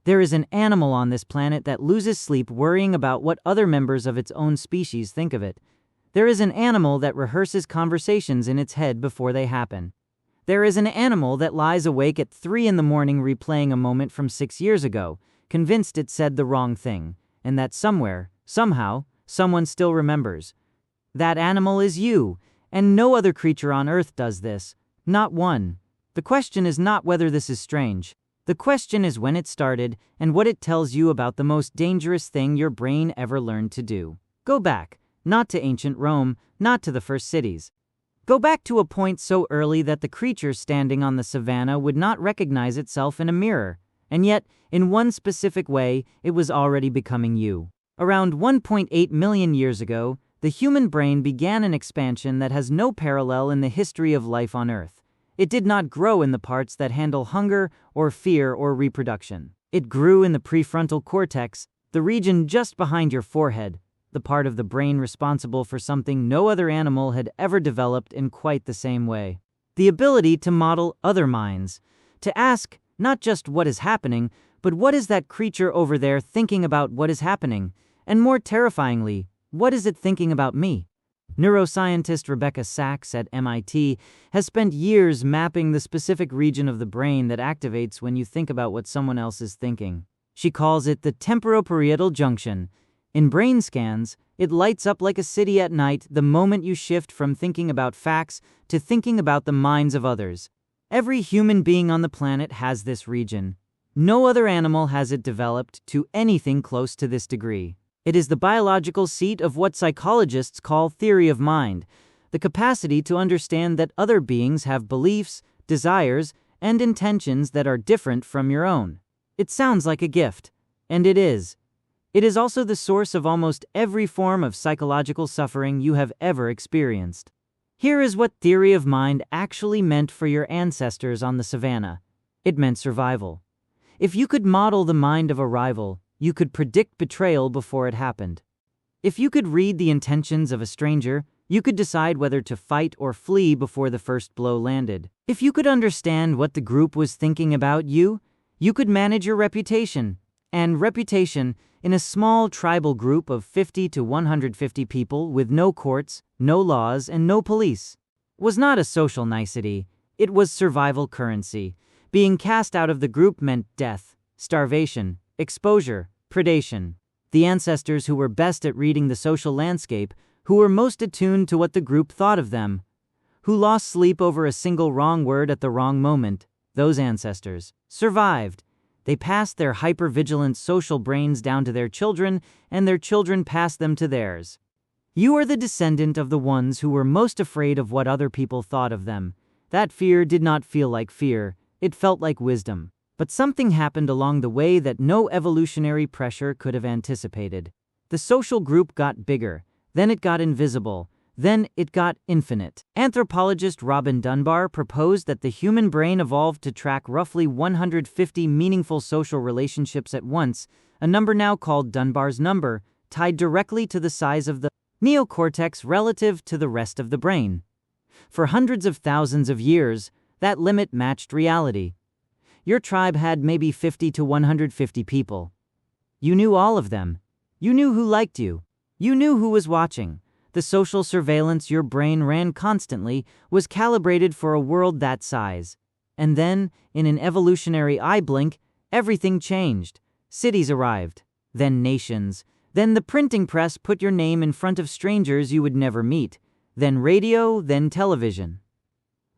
There is an animal on this planet that loses sleep worrying about what other members of its own species think of it. There is an animal that rehearses conversations in its head before they happen. There is an animal that lies awake at 3 in the morning replaying a moment from 6 years ago, convinced it said the wrong thing, and that somewhere, somehow, someone still remembers. That animal is you, and no other creature on Earth does this. Not one. The question is not whether this is strange. The question is when it started and what it tells you about the most dangerous thing your brain ever learned to do. Go back, not to ancient Rome, not to the first cities. Go back to a point so early that the creature standing on the savannah would not recognize itself in a mirror, and yet, in one specific way, it was already becoming you. Around 1.8 million years ago, the human brain began an expansion that has no parallel in the history of life on Earth. It did not grow in the parts that handle hunger or fear or reproduction. It grew in the prefrontal cortex, the region just behind your forehead, the part of the brain responsible for something no other animal had ever developed in quite the same way. The ability to model other minds, to ask not just what is happening, but what is that creature over there thinking about what is happening, and more terrifyingly, what is it thinking about me? Neuroscientist Rebecca Saxe at MIT has spent years mapping the specific region of the brain that activates when you think about what someone else is thinking. She calls it the temporoparietal junction. In brain scans, it lights up like a city at night the moment you shift from thinking about facts to thinking about the minds of others. Every human being on the planet has this region. No other animal has it developed to anything close to this degree. It is the biological seat of what psychologists call theory of mind, the capacity to understand that other beings have beliefs, desires, and intentions that are different from your own. It sounds like a gift, and it is. It is also the source of almost every form of psychological suffering you have ever experienced. Here is what theory of mind actually meant for your ancestors on the savannah. It meant survival. If you could model the mind of a rival, you could predict betrayal before it happened. If you could read the intentions of a stranger, you could decide whether to fight or flee before the first blow landed. If you could understand what the group was thinking about you could manage your reputation. And reputation, in a small tribal group of 50 to 150 people with no courts, no laws, and no police, was not a social nicety. It was survival currency. Being cast out of the group meant death, starvation, exposure, predation. The ancestors who were best at reading the social landscape, who were most attuned to what the group thought of them, who lost sleep over a single wrong word at the wrong moment, those ancestors survived. They passed their hypervigilant social brains down to their children, and their children passed them to theirs. You are the descendant of the ones who were most afraid of what other people thought of them. That fear did not feel like fear, it felt like wisdom. But something happened along the way that no evolutionary pressure could have anticipated. The social group got bigger, then it got invisible, then it got infinite. Anthropologist Robin Dunbar proposed that the human brain evolved to track roughly 150 meaningful social relationships at once, a number now called Dunbar's number, tied directly to the size of the neocortex relative to the rest of the brain. For hundreds of thousands of years, that limit matched reality. Your tribe had maybe 50 to 150 people. You knew all of them. You knew who liked you. You knew who was watching. The social surveillance your brain ran constantly was calibrated for a world that size. And then, in an evolutionary eye blink, everything changed. Cities arrived, then nations, then the printing press put your name in front of strangers you would never meet, then radio, then television.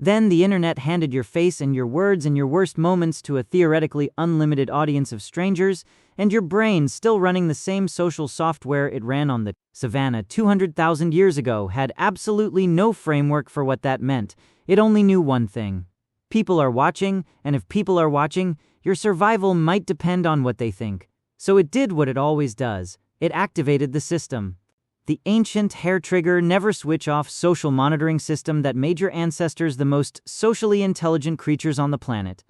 Then the internet handed your face and your words and your worst moments to a theoretically unlimited audience of strangers, and your brain, still running the same social software it ran on the savannah 200,000 years ago, had absolutely no framework for what that meant. It only knew one thing. People are watching, and if people are watching, your survival might depend on what they think. So it did what it always does. It activated the system. The ancient hair-trigger, never-switch-off social monitoring system that made your ancestors the most socially intelligent creatures on the planet.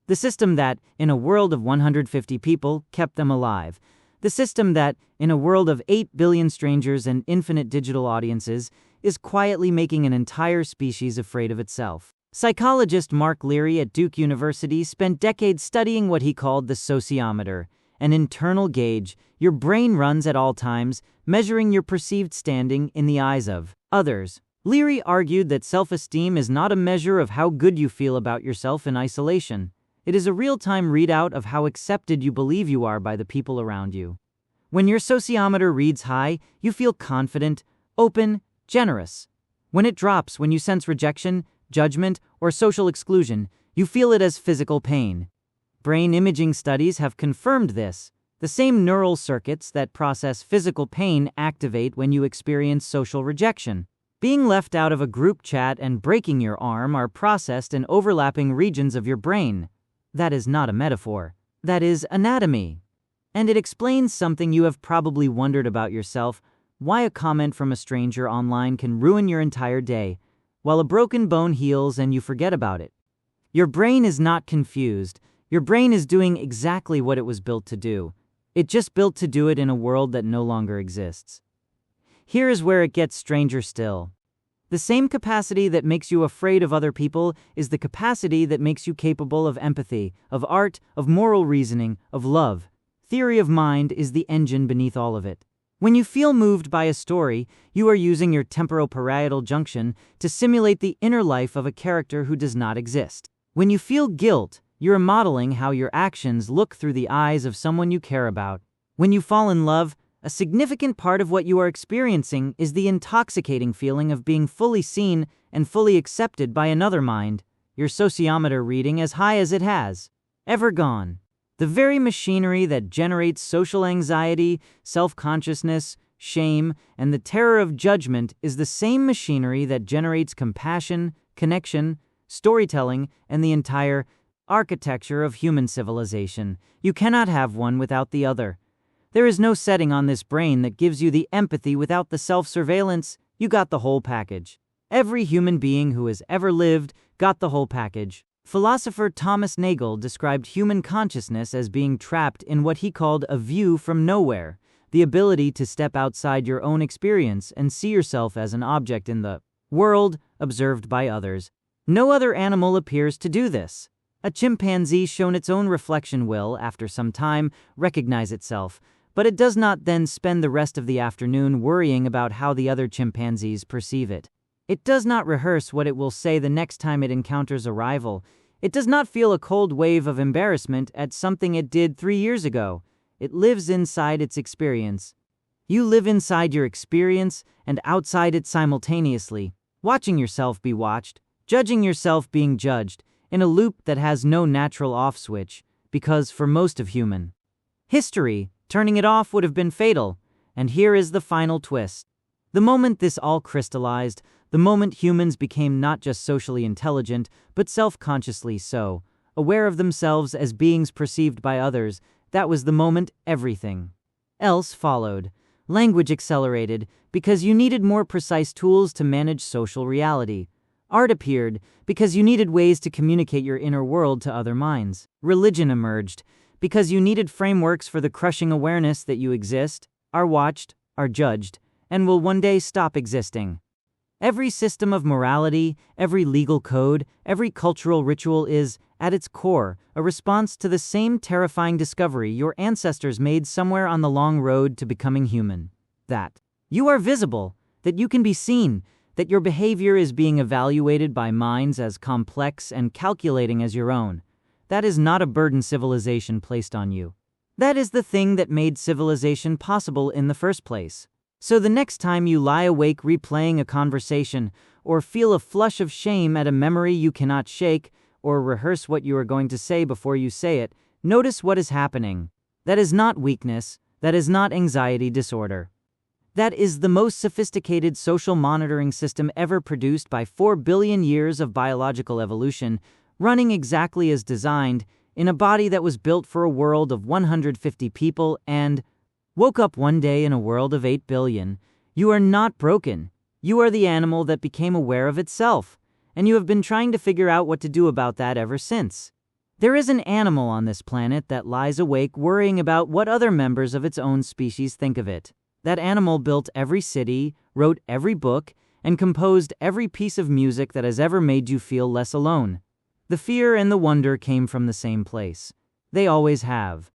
The system that, in a world of 150 people, kept them alive. The system that, in a world of 8 billion strangers and infinite digital audiences, is quietly making an entire species afraid of itself. Psychologist Mark Leary at Duke University spent decades studying what he called the sociometer, an internal gauge your brain runs at all times, measuring your perceived standing in the eyes of others. Leary argued that self-esteem is not a measure of how good you feel about yourself in isolation. It is a real-time readout of how accepted you believe you are by the people around you. When your sociometer reads high, you feel confident, open, generous. When it drops, when you sense rejection, judgment, or social exclusion, you feel it as physical pain. Brain imaging studies have confirmed this. The same neural circuits that process physical pain activate when you experience social rejection. Being left out of a group chat and breaking your arm are processed in overlapping regions of your brain. That is not a metaphor. That is anatomy. And it explains something you have probably wondered about yourself: why a comment from a stranger online can ruin your entire day, while a broken bone heals and you forget about it. Your brain is not confused. Your brain is doing exactly what it was built to do. It just built to do it in a world that no longer exists. Here is where it gets stranger still. The same capacity that makes you afraid of other people is the capacity that makes you capable of empathy, of art, of moral reasoning, of love. Theory of mind is the engine beneath all of it. When you feel moved by a story, you are using your temporoparietal junction to simulate the inner life of a character who does not exist. When you feel guilt, you are modeling how your actions look through the eyes of someone you care about. When you fall in love, a significant part of what you are experiencing is the intoxicating feeling of being fully seen and fully accepted by another mind, your sociometer reading as high as it has ever gone. The very machinery that generates social anxiety, self-consciousness, shame, and the terror of judgment is the same machinery that generates compassion, connection, storytelling, and the entire architecture of human civilization. You cannot have one without the other. There is no setting on this brain that gives you the empathy without the self-surveillance. You got the whole package. Every human being who has ever lived got the whole package. Philosopher Thomas Nagel described human consciousness as being trapped in what he called a view from nowhere, the ability to step outside your own experience and see yourself as an object in the world observed by others. No other animal appears to do this. A chimpanzee shown its own reflection will, after some time, recognize itself, but it does not then spend the rest of the afternoon worrying about how the other chimpanzees perceive it. It does not rehearse what it will say the next time it encounters a rival. It does not feel a cold wave of embarrassment at something it did 3 years ago. It lives inside its experience. You live inside your experience and outside it simultaneously, watching yourself be watched, judging yourself being judged, in a loop that has no natural off switch, because for most of human history, turning it off would have been fatal. And here is the final twist. The moment this all crystallized, the moment humans became not just socially intelligent, but self-consciously so, aware of themselves as beings perceived by others, that was the moment everything else followed. Language accelerated because you needed more precise tools to manage social reality. Art appeared because you needed ways to communicate your inner world to other minds. Religion emerged because you needed frameworks for the crushing awareness that you exist, are watched, are judged, and will one day stop existing. Every system of morality, every legal code, every cultural ritual is, at its core, a response to the same terrifying discovery your ancestors made somewhere on the long road to becoming human. That you are visible, that you can be seen, that your behavior is being evaluated by minds as complex and calculating as your own. That is not a burden civilization placed on you. That is the thing that made civilization possible in the first place. So the next time you lie awake replaying a conversation, or feel a flush of shame at a memory you cannot shake, or rehearse what you are going to say before you say it, notice what is happening. That is not weakness. That is not anxiety disorder. That is the most sophisticated social monitoring system ever produced by 4 billion years of biological evolution, running exactly as designed, in a body that was built for a world of 150 people and woke up one day in a world of 8 billion. You are not broken. You are the animal that became aware of itself, and you have been trying to figure out what to do about that ever since. There is an animal on this planet that lies awake worrying about what other members of its own species think of it. That animal built every city, wrote every book, and composed every piece of music that has ever made you feel less alone. The fear and the wonder came from the same place. They always have.